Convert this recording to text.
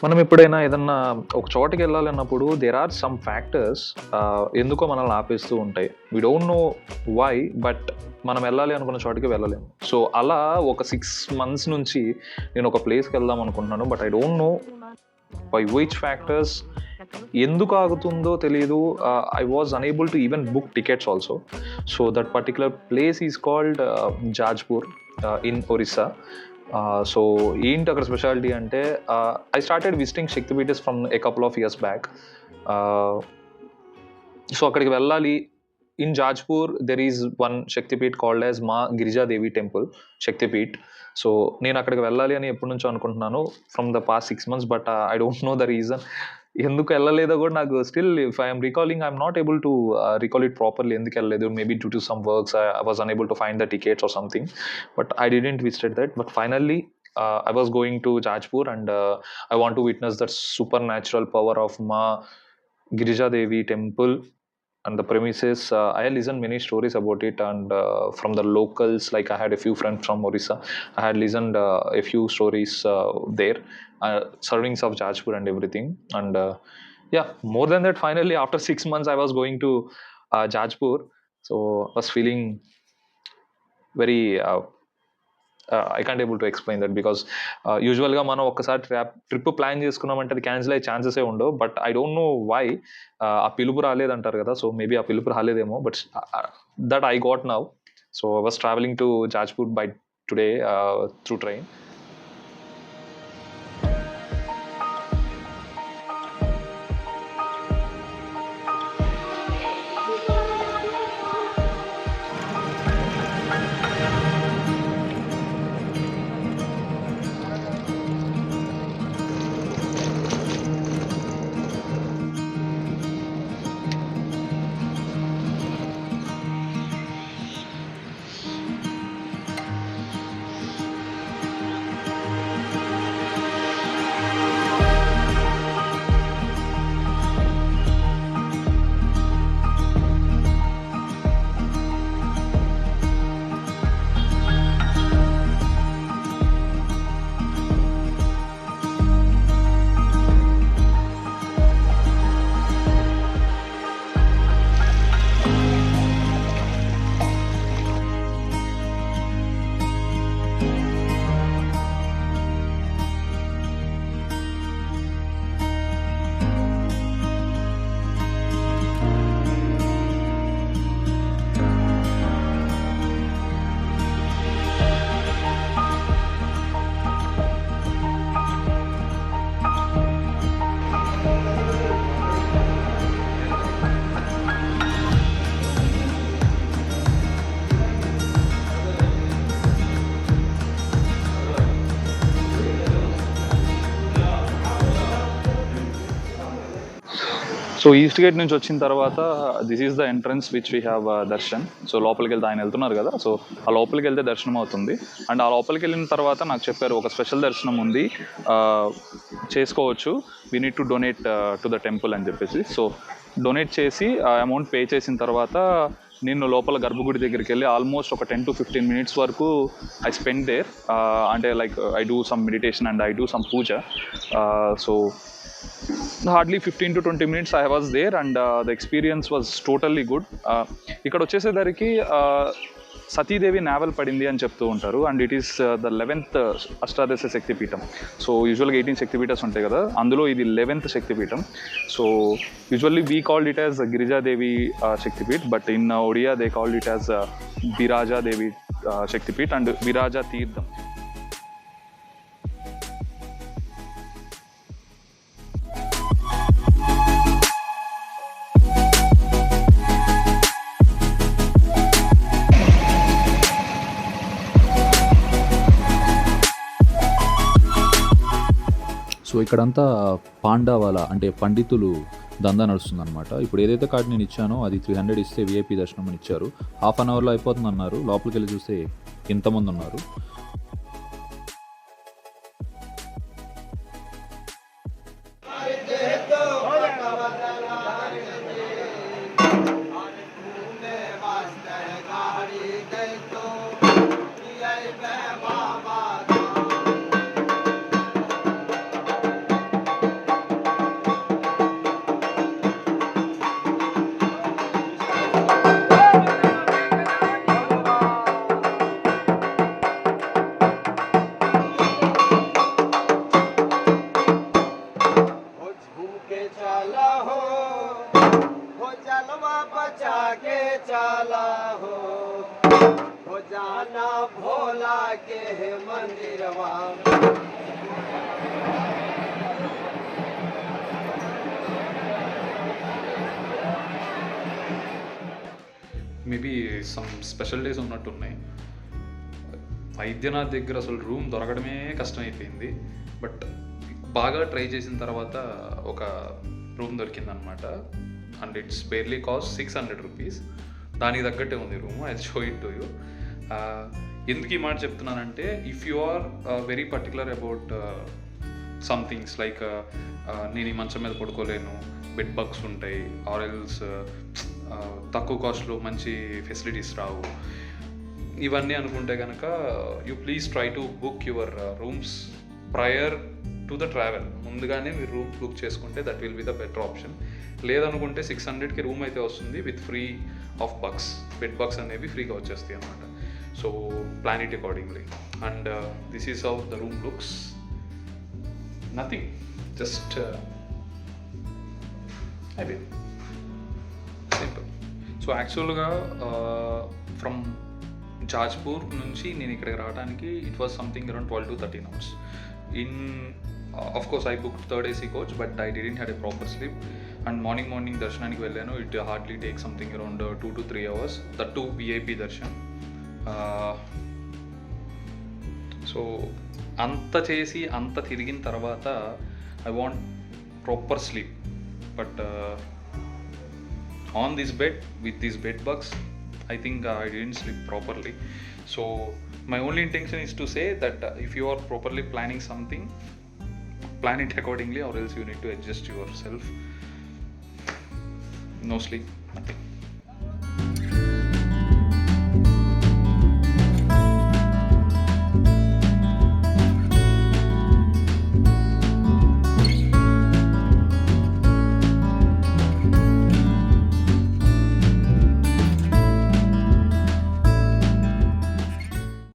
మనం ఎప్పుడైనా ఏదన్నా ఒక చోటకి వెళ్ళాలన్నప్పుడు దేర్ ఆర్ సమ్ ఫ్యాక్టర్స్ ఎందుకో మనల్ని ఆపేస్తూ ఉంటాయి. We don't know why, but మనం వెళ్ళాలి అనుకున్న చోటికి వెళ్ళలేము. సో అలా ఒక 6 months నుంచి నేను ఒక ప్లేస్కి వెళ్దాం అనుకుంటున్నాను. But I don't know by which factors ఎందుకు ఆగుతుందో తెలియదు. I was unable to even book tickets also. So that particular place is called Jajpur in Orissa. So ఏంటి అక్కడ స్పెషాలిటీ అంటే, I started visiting Shaktipeeths from a couple of years back. So అక్కడికి వెళ్ళాలి. In Jajpur there is one Shaktipeeth called as Maa Girijadevi temple Shaktipeeth. So నేను అక్కడికి వెళ్ళాలి అని ఎప్పటి నుంచో అనుకుంటున్నాను from the past 6 months, but I don't know the reason. ఎందుకు వెళ్ళలేదో కూడా నాకు still if I'm recalling I'm not able to recall it properly. ఎందుకు వెళ్ళలేదు, maybe due to some works I was unable to find the tickets or something, but I didn't visited that. But finally I was going to Jajpur and I want to witness that supernatural power of Ma Girija Devi temple and the premises. I had listened many stories about it, and from the locals, like I had a few friends from Orissa. I had listened a few stories there, surroundings of Jajpur and everything. And yeah, more than that, finally after 6 months I was going to Jajpur. So I was feeling very I can't able to explain that, because యూజువల్గా మనం ఒక్కసారి trip plan చేసుకున్నామంటే అది cancel అయ్యే ఛాన్సెసే ఉండవు. But I don't know why ఆ పిలుపు రాలేదంటారు కదా. సో మేబీ ఆ పిలుపు రాలేదేమో, but that I got now. So I was travelling to Jajpur by today through train. So east gate నుంచి వచ్చిన తర్వాత this is the entrance which we have darshan. So లోపలికి వెళ్తే ఆయన వెళ్తున్నారు కదా, సో ఆ లోపలికి వెళ్తే దర్శనం అవుతుంది. అండ్ ఆ లోపలికి వెళ్ళిన తర్వాత నాకు చెప్పారు ఒక స్పెషల్ దర్శనం ఉంది, చేసుకోవచ్చు, we need to donate to the temple అని చెప్పేసి. సో డొనేట్ చేసి ఆ అమౌంట్ పే చేసిన తర్వాత నేను లోపల గర్భగుడి దగ్గరికి వెళ్ళి ఆల్మోస్ట్ ఒక 10 to 15 minutes వరకు ఐ స్పెండ్ దేర్. అంటే like I do some meditation and I do some puja. So hardly 15 to 20 minutes I was there, and the experience was totally good. ఇక్కడ వచ్చేసేసరికి సతీదేవి నావెల్ పడింది అని చెప్తూ ఉంటారు, and it is the 11th అష్టాదశ శక్తిపీఠం. So యూజువల్గా 18 శక్తిపీఠాస్ ఉంటాయి కదా, అందులో ఇది 11th శక్తిపీఠం. So usually we called it as Girijadevi Shaktipeeth, but in Odia they called it as Birajadevi Shaktipeeth and Viraja తీర్థం. సో ఇక్కడంతా పాండవాల అంటే పండితులు దందా నడుస్తుంది అనమాట. ఇప్పుడు ఏదైతే కార్డు నేను ఇచ్చానో అది 300 ఇస్తే విఐపి దర్శనం అని ఇచ్చారు. హాఫ్ అన్ అవర్లో అయిపోతుంది అన్నారు. లోపలికి వెళ్ళి చూస్తే ఇంతమంది ఉన్నారు. भोला के मंदिरवा మేబీ సమ్ స్పెషల్ డేస్ ఉన్నట్టున్నాయి. వైద్యనాథ్ దగ్గర అసలు రూమ్ దొరకడమే కష్టమైపోయింది. బట్ బాగా ట్రై చేసిన తర్వాత ఒక రూమ్ దొరికిందనమాట. And it's barely cost 600 rupees. దానికి తగ్గట్టే ఉంది room. I show it to you. ఎందుకు ఈ మాట చెప్తున్నానంటే, if you are very particular about some things like నేను ఈ మంచం మీద పడుకోలేను, బెడ్ బగ్స్ ఉంటాయి, ఆరెల్స్ తక్కువ కాస్ట్లో మంచి ఫెసిలిటీస్ రావు, ఇవన్నీ అనుకుంటే కనుక you please try to book your rooms prior to the travel. ముందుగానే మీరు రూమ్ బుక్ చేసుకుంటే that will be the better option. లేదనుకుంటే 600కి రూమ్ అయితే వస్తుంది with free of bugs. Bed bugs అనేవి ఫ్రీగా వచ్చేస్తాయి అన్నమాట. So plan it accordingly. And this is how the room looks. Nothing, just అయిపోయింది, సింపుల్. సో యాక్చువల్గా ఫ్రమ్ జాజ్పూర్ నుంచి నేను ఇక్కడికి రావడానికి it was something around 12 to 13 hours. Of course I booked third AC coach, but I didn't had a proper sleep. And morning దర్శనానికి వెళ్ళాను. It hardly takes something around 2 to 3 hours. That too VIP దర్శనం. So అంత చేసి అంత తిరిగిన తర్వాత I want proper sleep. But on this bed with these bed bugs, I think I didn't sleep properly. So my only intention is to say that if you are properly planning something, plan it accordingly, or else you need to adjust yourself. No sleep, nothing.